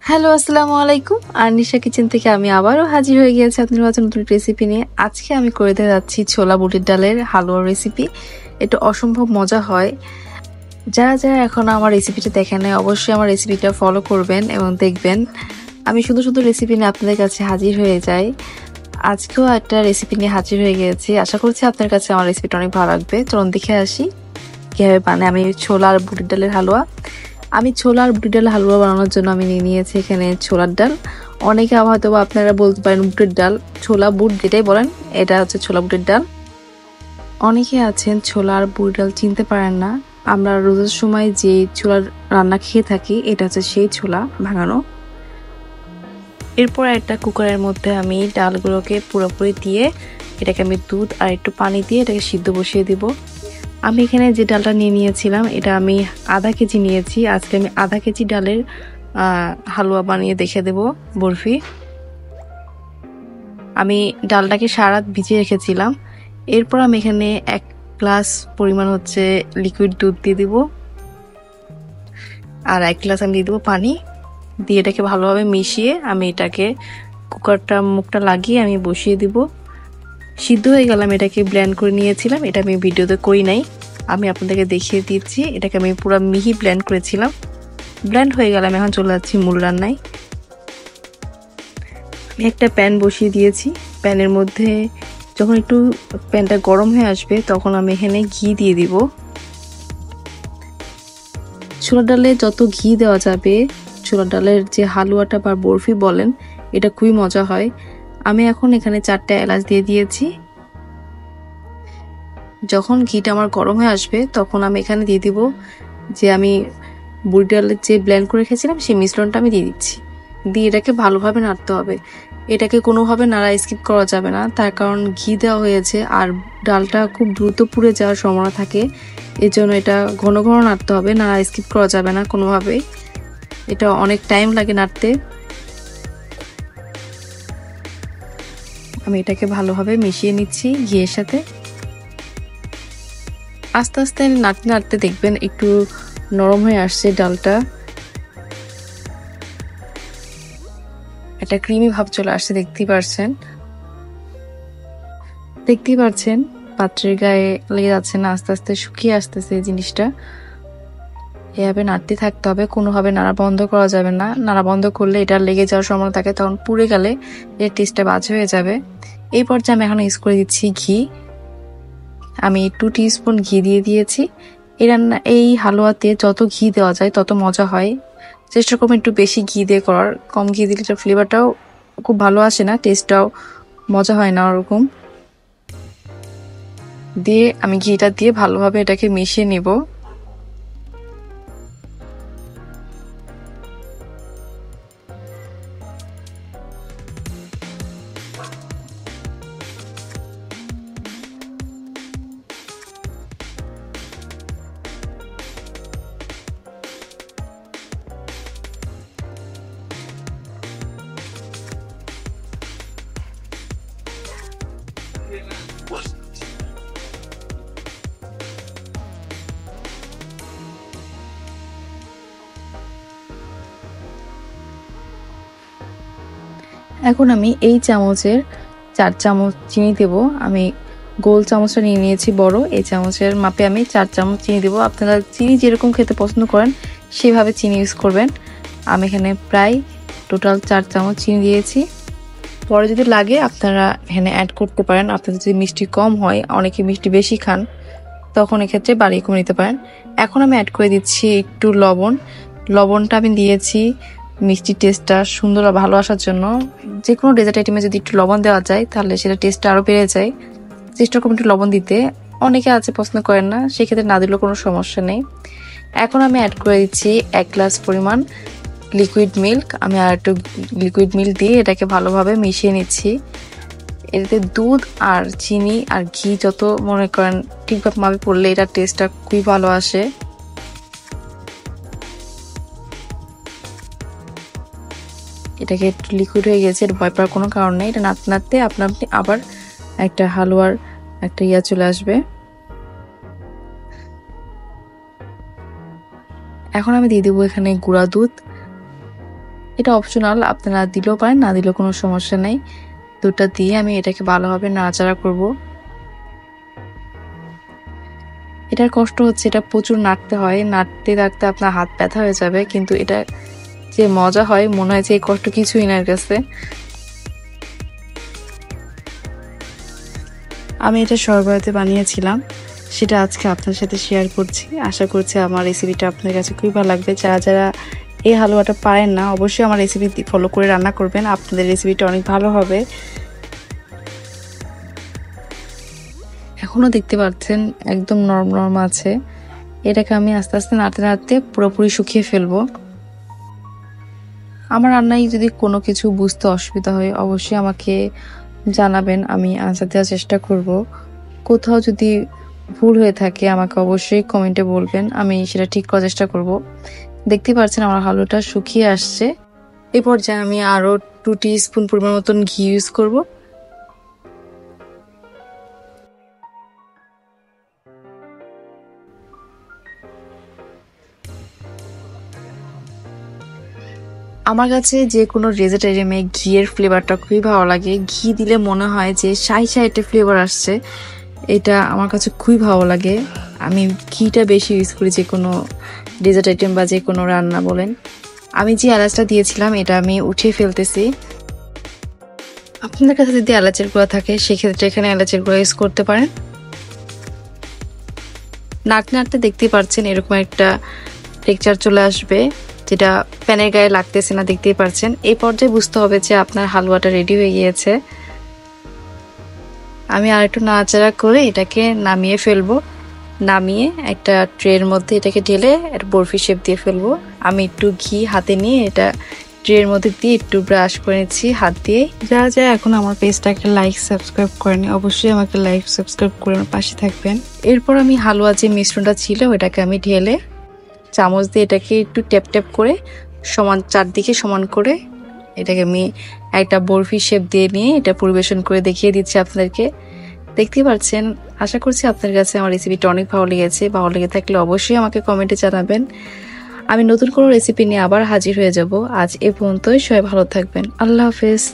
Hello, আসসালামু আলাইকুম। আরনিশা kitchen থেকে আমি আবারও হাজির হয়ে গিয়েছি আপনাদের মাঝে নতুন রেসিপি নিয়ে। আজকে আমি করে দিতে যাচ্ছি ছোলা বুটের ডালের হালুয়া রেসিপি। এটা অসম্ভব মজা হয়। যারা যারা এখন আমার রেসিপিটা দেখেন নাই অবশ্যই আমার রেসিপিটা ফলো করবেন এবং দেখবেন। আমি সুন্দর সুন্দর রেসিপি নিয়ে আপনাদের কাছে হাজির হয়ে যাই। আজকেও একটা রেসিপি নিয়ে হাজির হয়ে গিয়েছি। আশা করছি আপনার কাছে আমার রেসিপিটা অনেক ভালো লাগবে। চলুন দেখে আসি কিভাবে বানাই আমি ছোলা আর বুটের ডালের হালুয়া। আমি ছোলা আর বুটের ডাল হালুয়া বানানোর জন্য আমি নিয়ে নিয়েছি এখানে ছোলার ডাল। অনেকে হয়তো আপনারা বলতে পারেন বুটের ডাল, ছোলা বুট যেটাই বলেন, এটা হচ্ছে ছোলা বুটের ডাল। অনেকে আছেন ছোলা আর বুটের ডাল চিনতে পারেন না। আমরা রোজার সময় যে ছোলার রান্না খেয়ে থাকি এটা হচ্ছে সেই ছোলা ভাঙানো। এরপর একটা কুকারের মধ্যে আমি ডালগুলোকে পুরোপুরি দিয়ে এটাকে আমি দুধ আর একটু পানি দিয়ে এটাকে সিদ্ধ বসিয়ে দিব। আমি এখানে যে ডালটা নিয়ে নিয়েছিলাম এটা আমি আধা কেজি নিয়েছি। আজকে আমি আধা কেজি ডালের হালুয়া বানিয়ে দেখে দেব বরফি। আমি ডালটাকে সারা রাত ভিজিয়ে রেখেছিলাম। এরপর আমি এখানে 1 গ্লাস পরিমাণ হচ্ছে লিকুইড দুধ দিয়ে দিব আর 1 গ্লাস আমি দিয়ে দেবো পানি। দিয়ে এটাকে ভালোভাবে মিশিয়ে আমি এটাকে কুকারটা মুখটা লাগিয়ে আমি বসিয়ে দিব। সিদ্ধ হয়ে গেলাম, এটাকে ব্লেন্ড করে নিয়েছিলাম। এটা আমি ভিডিওতে করি নাই, আমি আপনাদেরকে দেখিয়ে দিচ্ছি। এটাকে আমি পুরো মিহি ব্লেন্ড করেছিলাম। ব্লেন্ড হয়ে গেলাম, এখন চলে যাচ্ছি মূল রান্নায়। আমি একটা প্যান বসিয়ে দিয়েছি। প্যানের মধ্যে যখন একটু প্যানটা গরম হয়ে আসবে তখন আমি এখানে ঘি দিয়ে দিব। ছোলার ডালে যত ঘি দেওয়া যাবে, ছোলার ডালের যে হালুয়াটা বা বরফি বলেন, এটা খুবই মজা হয়। আমি এখন এখানে 4টা এলাচ দিয়ে দিয়েছি। যখন ঘিটা আমার গরম হয়ে আসবে তখন আমি এখানে দিয়ে দিব যে আমি বুট ডালের যে ব্লেন্ড করে রেখেছিলাম সেই মিশ্রণটা আমি দিয়ে দিচ্ছি। দিয়ে এটাকে ভালোভাবে নাড়তে হবে। এটাকে কোনোভাবে নাড়া স্কিপ করা যাবে না, তার কারণ ঘি দেওয়া হয়েছে আর ডালটা খুব দ্রুত পুড়ে যাওয়ার সম্ভাবনা থাকে। এর জন্য এটা ঘন ঘন নাড়তে হবে, নাড়া স্কিপ করা যাবে না কোনোভাবেই। এটা অনেক টাইম লাগে নাড়তে। আমি এটাকে ভালোভাবে মিশিয়ে নিচ্ছি ঘিয়ের সাথে। আস্তে আস্তে নাড়তে নাড়তে দেখবেন একটু নরম হয়ে আসছে ডালটা, একটা ক্রিমি ভাব চলে আসছে। দেখতেই পাচ্ছেন পাত্রের গায়ে লেগে যাচ্ছে না, আস্তে আস্তে শুকিয়ে আসতেছে এই জিনিসটা। এভাবে নাড়তে থাকতে হবে, কোনোভাবে নাড়া বন্ধ করা যাবে না। নাড়া বন্ধ করলে এটা লেগে যাওয়ার সম্ভাবনা থাকে, তখন পুড়ে গেলে এর টেস্টটা বাজে হয়ে যাবে। এই পর্যায়ে আমি এখন ইউজ করে দিচ্ছি ঘি। আমি 2 টিস্পুন ঘি দিয়ে দিয়েছি। এই হালুয়াতে যত ঘি দেওয়া যায় তত মজা হয়। চেষ্টা করবেন একটু বেশি ঘি দিয়ে করার। কম ঘি দিলে ফ্লেভারটাও খুব ভালো আসে না, টেস্টটাও মজা হয় না ওরকম। দিয়ে আমি ঘিটা দিয়ে ভালোভাবে এটাকে মিশিয়ে নিব। এখন আমি এই চামচের 4 চামচ চিনি দেব। আমি গোল চামচটা নিয়ে নিয়েছি বড়, এই চামচের মাপে আমি 4 চামচ চিনি দেব। আপনারা চিনি যেরকম খেতে পছন্দ করেন সেভাবে চিনি ইউজ করবেন। আমি এখানে প্রায় টোটাল 4 চামচ চিনি দিয়েছি। পরে যদি লাগে আপনারা এখানে অ্যাড করতে পারেন। আপনাদের যদি মিষ্টি কম হয়, অনেকে মিষ্টি বেশি খান, তখন এক্ষেত্রে বাড়িয়ে কমিয়ে নিতে পারেন। এখন আমি অ্যাড করে দিচ্ছি একটু লবণ। লবণটা আমি দিয়েছি মিষ্টির টেস্টটা সুন্দর আর ভালো আসার জন্য। যে কোনো ডেজার্ট আইটেমে যদি একটু লবণ দেওয়া যায় তাহলে সেটা টেস্টটা আরও বেড়ে যায়। চেষ্টা করবেন একটু লবণ দিতে। অনেকে আছে পছন্দ করেন না, সেক্ষেত্রে না দিলেও কোনো সমস্যা নেই। এখন আমি অ্যাড করে দিচ্ছি 1 গ্লাস পরিমাণ লিকুইড মিল্ক। আমি আর একটু লিকুইড মিল্ক দিয়ে এটাকে ভালোভাবে মিশিয়ে নিচ্ছি। এতে দুধ আর চিনি আর ঘি যত মনে করেন ঠিকভাবে মাপে পড়লে এটার টেস্টটা খুবই ভালো আসে। এটাকে একটু লিকুইড হয়ে গেছে, ভয় পাওয়ার কোনো কারণ নেই। এটা নাড়তে নাড়তে আপনি আবার একটা হালুয়ার একটা চলে আসবে। এখন আমি দিয়ে দেবো এখানে গুঁড়া দুধ। এটা অপশনাল, আপনারা দিলেও পারেন, না দিলেও কোনো সমস্যা নেই। দুধটা দিয়ে আমি এটাকে ভালোভাবে নাড়াচাড়া করব। এটার কষ্ট হচ্ছে এটা প্রচুর নাড়তে হয়, নাড়তে নাড়তে আপনার হাত ব্যথা হয়ে যাবে, কিন্তু এটা যে মজা হয় মনে হয় যে এই কষ্ট কিছুই না এর কাছে। আমি এটা সরবরাহতে বানিয়েছিলাম, সেটা আজকে আপনার সাথে শেয়ার করছি। আশা করছি আমার রেসিপিটা আপনার কাছে খুবই ভালো লাগবে। যারা যারা এই হালুয়াটা পারেন না অবশ্যই আমার রেসিপি ফলো করে রান্না করবেন, আপনাদের রেসিপিটা অনেক ভালো হবে। এখনো দেখতে পাচ্ছেন একদম নরম নরম আছে। এটাকে আমি আস্তে আস্তে নাড়তে নাড়তে পুরোপুরি শুকিয়ে ফেলবো। আমার রান্নায় যদি কোনো কিছু বুঝতে অসুবিধা হয় অবশ্যই আমাকে জানাবেন, আমি আনসার দেওয়ার চেষ্টা করব। কোথাও যদি ভুল হয়ে থাকে আমাকে অবশ্যই কমেন্টে বলবেন, আমি সেটা ঠিক করার চেষ্টা করব। দেখতে পাচ্ছেন আমার হালুয়াটা শুকিয়ে আসছে। এই পর্যায়ে আমি আরো 2 টিস্পুন পরিমাণ মতন ঘি ইউজ করব। আমার কাছে যে কোনো ডেজার্ট আইটেমে ঘিয়ের ফ্লেভারটা খুবই ভালো লাগে। ঘি দিলে মনে হয় যে শাহি শাহি একটা ফ্লেভার আসছে, এটা আমার কাছে খুবই ভালো লাগে। আমি ঘিটা বেশি ইউজ করি যে কোনো ডেজার্ট আইটেম বা যে কোনো রান্না বলেন। আমি যে এলাচটা দিয়েছিলাম এটা আমি উঠিয়ে ফেলতেছি। আপনাদের কাছে যদি এলাচের গুঁড়া থাকে সেক্ষেত্রে এখানে এলাচের গুঁড়া ইউজ করতে পারেন। নাড়তে নাড়তে দেখতেই পাচ্ছেন এরকম একটা টেক্সচার চলে আসবে, যেটা প্যানের গায়ে লাগতেছে না, দেখতেই পাচ্ছেন। এই পর্যায়ে বুঝতে হবে যে আপনার হালুয়াটা রেডি হয়ে গিয়েছে। আমি আর একটু নাড়াচাড়া করে এটাকে নামিয়ে ফেলবো। নামিয়ে একটা ট্রের মধ্যে এটাকে ঢেলে একটা বরফি শেপ দিয়ে ফেলবো। আমি একটু ঘি হাতে নিয়ে এটা ট্রের মধ্যে দিয়ে একটু ব্রাশ করে নিচ্ছি হাত দিয়ে। যারা যারা এখন আমার পেজটাকে লাইক সাবস্ক্রাইব করেনি অবশ্যই আমাকে লাইক সাবস্ক্রাইব করে আমার পাশে থাকবেন। এরপর আমি হালুয়া যে মিশ্রণটা ছিল ওটাকে আমি ঢেলে চামচ দিয়ে এটাকে একটু ট্যাপ ট্যাপ করে সমান চারদিকে সমান করে এটাকে আমি একটা বরফি শেপ দিয়ে নিয়ে এটা পরিবেশন করে দেখিয়ে দিচ্ছি আপনাদেরকে। দেখতেই পাচ্ছেন। আশা করছি আপনার কাছে আমার রেসিপিটা অনেক ভালো লেগেছে। ভালো লেগে থাকলে অবশ্যই আমাকে কমেন্টে জানাবেন। আমি নতুন কোনো রেসিপি নিয়ে আবার হাজির হয়ে যাব। আজ এ পর্যন্তই, সবাই ভালো থাকবেন। আল্লাহ হাফেজ।